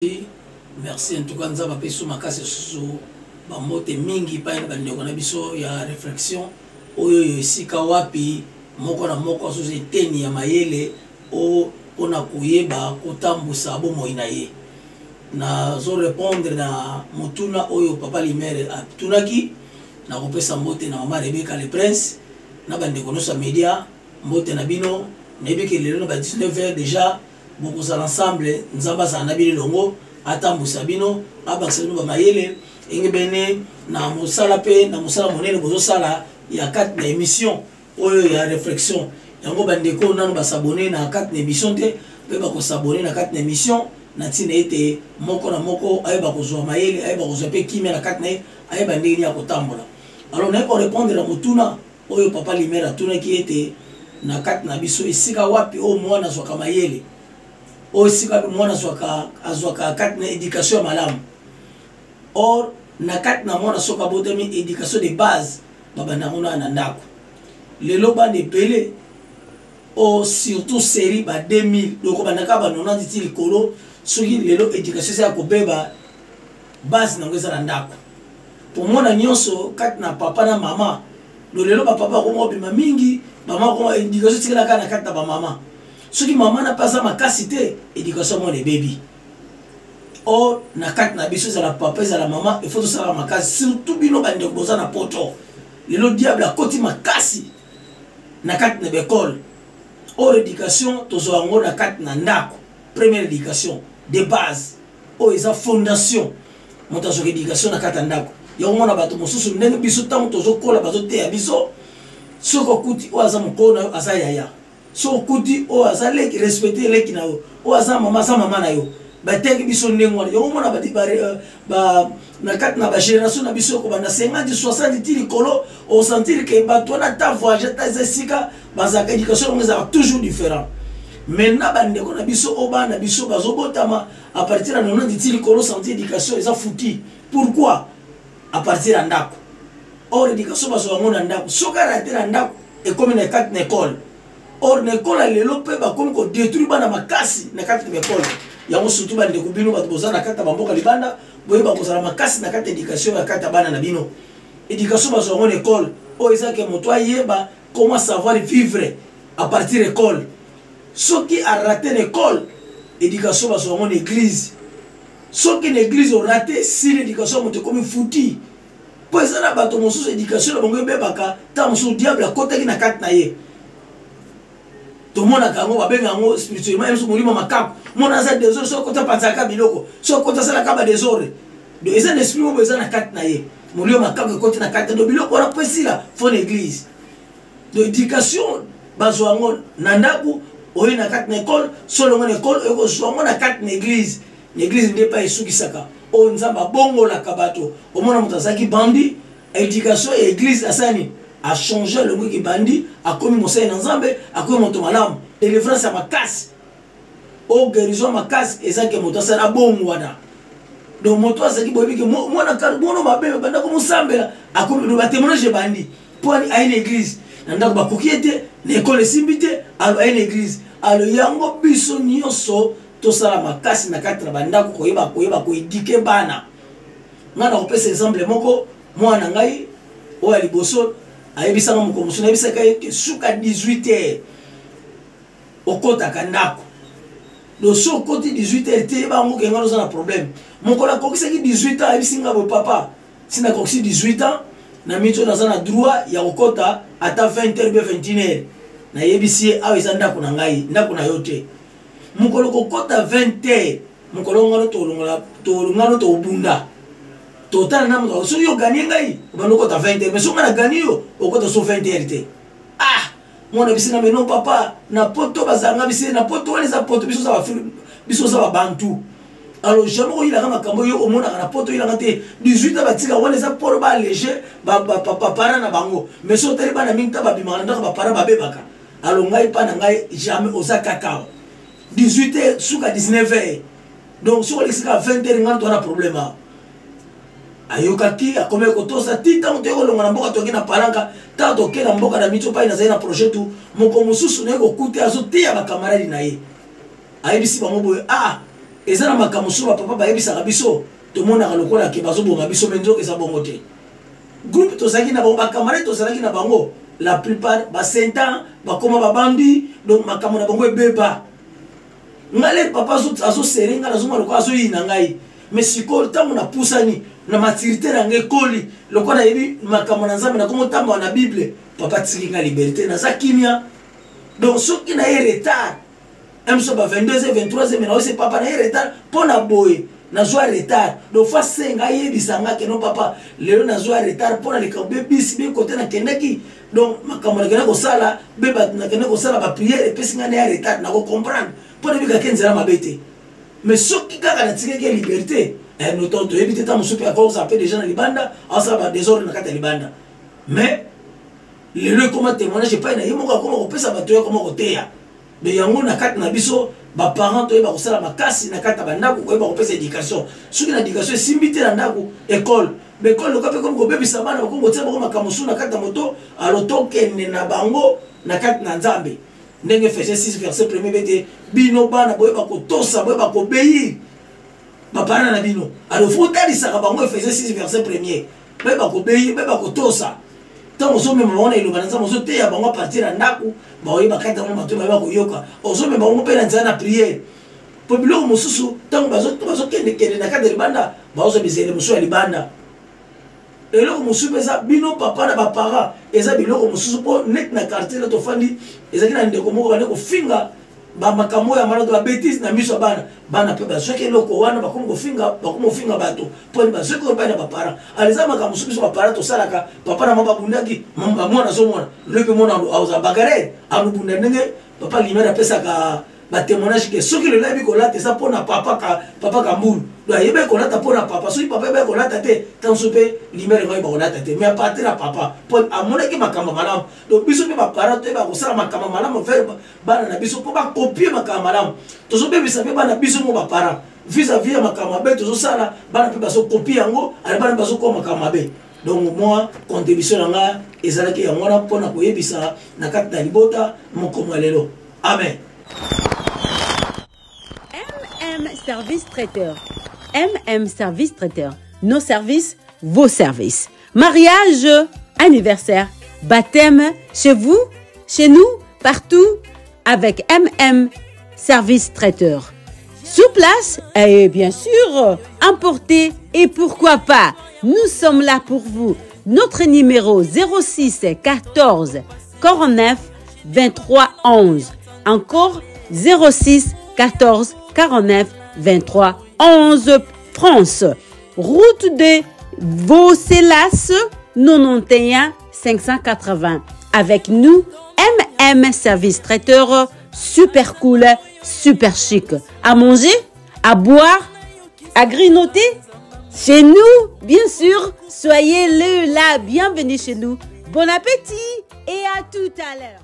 Merci en tout cas nzaba peso makasi susu ba mote mingi pa na bandeko na biso ya réflexion oyo esika wapi moko na moko susu eteni ya mayele o ona kuyeba kotambusa bomoi na ye na zo répondre na mutuna oyo papa Limere atunaki na kopesa mbote na mama Rebecca le prince na bandeko no sa media mbote na bino nebeke lelo na 19h déjà beaucoup ça ensemble nzamba za na bino longo atambusa bino abakisano ba mayele engebene na musala pe na musala monene bozo sala ya 4 na émission oyo ya réflexion yango bandeko nanu ba s'abonner na 4 na émission te pe ba ko s'abonner na 4 na émission na tina ete moko na moko ayeba kozwa mayele ayeba kozwa pe kimia na 4 na ayeba ndenge ya kotambola alors na ko répondre na mutuna oyo papa Limere atuna ki ete na 4 na biso esika wapi o mwana zwa mayele aussi quand mwana zwaka azwaka 4 na éducation malamu or na 4 na mwana soka botemi éducation de base babana ngona na ndako lelo bande pele o surtout série ba 2000 donc banaka ba 90 ti likolo soki lelo éducation ça ko beba base na ngeza na ndako pour mwana nyonso 4 na papa na mama lelo ba papa ko mobima mingi mama ko éducation tikala kana 4 na ba mama ce qui maman n'a pas ma capacité éducation mon baby or na 4 na biso za la papa za la maman il faut tout ça ma case surtout bino bande boza na poto le diable a koti makasi na 4 na l'école or éducation tozo ngo na 4 na ndako première éducation de base o eza fondation montazo éducation na 4 ndako yo mona bato mosusu ndenge biso tango tozo kola bazo te ya biso soko kuti o aza mukona asa yaya so kuti o azale ki respecter leki na yo o aza mama sa mama na yo bateki biso ndengwa yo mona ba na 4 na ba génération na biso ko bana 50 60 ti likolo o sentir que bato na ta voyage ta zesika bazaka éducation ngeza toujours différent maintenant bande ko na biso o bana biso bazobotama à partir de 90 ti likolo sentir éducation eza fouti pourquoi à partir de ndako or éducation bazo ngona ndako soka rater na ndako et comme na 4 na école or l'école lelo pe ba comme ko détruire bana makasi na 4 école yango surtout bande ko bino ba boza na 4 bamboka libanda boye ba boza na makasi na 4 éducation ya 4 bana na bino éducation ba zo école o eza ke moto ayeba comment savoir vivre à partir école ceux qui a raté l'école éducation ba zo église ceux qui l'église ont raté si l'éducation moto comme fouti po eza na bato mosusu éducation na bongo bebaka ta mosusu diable a kota ki na 4 na ye tout le monde a kango babenga ngo spirituellement même molimo makap mona za des so kota panzaka biloko so kota sala kaba des ores de eza l'esprit mo eza na 4 na ye molimo makap kota na 4 do biloko wana pesila fo l'église de éducation bazwa ngo na ndaku oyo na 4 na école solo ngo na école eko so ngo na 4 na église l'église n'est pas esukisaka o nzamba bongo la kabato o mona mutazaki bandi éducation et église asani a changé le mot qui bandit a commis mon sein ensemble a commis mon tomalam délivrance à ma casse au guérison ma casse et ça que mon tosa la bon wana donc mon tosa qui bobi que moi na carbono ma bébé banda comme sambela a commis le témoignage bandit pour aller à une église nanda ba kokiete l'école simbité à une église alors yango biso nyonso to sala ma casse na 4 banda ko yeba ko éduquer bana ngana ko pesa exemple moko moi na ngai o ali boso ayebisanga mokomoso nayebisaka ete suka 18h okotaka ndako do so okoti 18h te bango kenga noza na problème mokolo akokisaki 18 ans ayebisinga boye papa sina kokisi 18 ans na mito naza na droit ya kokota ata 20h be 21h nayebisi ye awa eza ndako na ngai ndako na yo te mokolo kokota 20h mokolo ngano tolongano tobunda total na moto so yo gagner ngai banoko ta 20 mais so ngana gagner yo okota so 20 RT ah mona bisina mais non papa na poto bazanga bisina na poto wala za poto biso za biso za bantu alors jamais ko ila kama kambo yo omona na poto ila ngate 18 ans batika wala za poro ba léger ba papa para na bango mais so tele bana minta ba bimana ndaka ba para ba bebaka alors ngai pa na ngai jamais oza kakao 18h suka 19h donc so le sika 20h ngana to na problème ayokaki akome kotosa tita muteko longa na mboka toki na palanga ta toke na mboka na mito pa ina zaina projet tu moko mususu ne ko kuté azo tia ba camarade na ye ayebisi bango boye ah eza na makambo so papa bayebisaka biso tomonaka lokola ke bazobonga biso me nzoka eza bongo te. Groupe tozalaki na bango bacamarade tozalaki na bango la plupart basentan bakoma babandi donc makambo na bango ebeba ngale papa azosere nga nazomona lokola azoyina ngai mais sikoyo ntango napusani na maturité na ngai ekoli lokola nayebi makambo na nzambe nakoma otambola na bible papa tiki nga liberté naza kimia. Donc soki na ye retard mso ba 22e 23e na ose papa na ye retard mpo na boye nazwa retard donc fa senga yebisanga ke non papa lelo nazwa retard mpo na likambo bebisi be kote nakendeki donc makambo nakende kosala be bato nakende kosala bapriere epesi nga na ya retard nakocomprendre mpo na bikake nzela mabe te. Mais soki kaka natikaki ya liberté noto toyebi te ta mosusu mpe akokosa mpe déjà na libanda aosala badésordre na kati ya libanda mais lelo ekoma témoignage epai na ye moko akoma kopesa bato ye akoma koteya me yango na kati na biso baparent toyeba kosala makasi na kati ya bandako koyeba kopesa éducation soki na éducation esimbi te na ndako école mais école loka mpe komi kobebisa bana bakomi kotia bango makambo mosusu na kati ya moto alo tokende na bango na kati na nzambe ndenge Efesiens 6 verset 1 bete bino bana boyeba kotosa boyeba kobeir baparent na bino alo fo otalisaka bango Efesiens 6 verset 1 boyeba kobeir boyeba kotosa tant ozomema bango na eloba na nzambe ozoteya bango apartir ya ndako baoyeba kati yango bato bayeba koyoka ozomema bango mpe na nzela na priere mpo biloko mosusu ntango bazokendekende na kati ya libanda baozobisele mosusu ya libanda eloko mosusu mpe eza bino papa na baparent eza biloko mosusu mpo neti na quartier na tofandi ezalaki na ndeko moko bande kofinga bamakambo ya malado babétise na miso ya bana mpe bazwaki eloko wana bakomi kofinga bato mpo bazwaki oyo bai na baparent aliza makambo mosusu biso baparent tosalaka papa na mama babundaki bamwana azomona lo mpe mwana aza bagarere alobunda ndenge papa limere apesaka batémoignage ke soki lelo ayebi kolata eza mpo na papa kambulu do ayebi kolata mpo na papa soki papa yebi kolata te tanso mpe limere ngo yeba kolata te mais apartir ya papa mpo amonaki makambo malamu donc biso mpe baparent toyeba kosala makambo malamu vers bana na biso mpo bakopie makambo malamu tozobebisa mpe bana biso mo baparent vis-à-vis ya makambo mabe tozosala bana mpe bazokopie yango ale bana bazokoma makambo mabe. Donc moi contribution na nga ezalaki yango wana mpo na koyebisa na kati na libota mokomo ya lelo. Amen. Service traiteur. Service traiteur. Nos services, vos services. Mariage, anniversaire, baptême, chez vous, chez nous, partout, avec Service traiteur. Sur place et bien sûr, importé et pourquoi pas, nous sommes là pour vous. Notre numéro 06 14 49 23 11. Encore 06 14 49 23 11 France. Route de Vaucelas 91 580. Avec nous, Service traiteur, super cool, super chic. À manger, à boire, à grignoter. Chez nous, bien sûr, soyez là, bienvenue chez nous. Bon appétit et à tout à l'heure.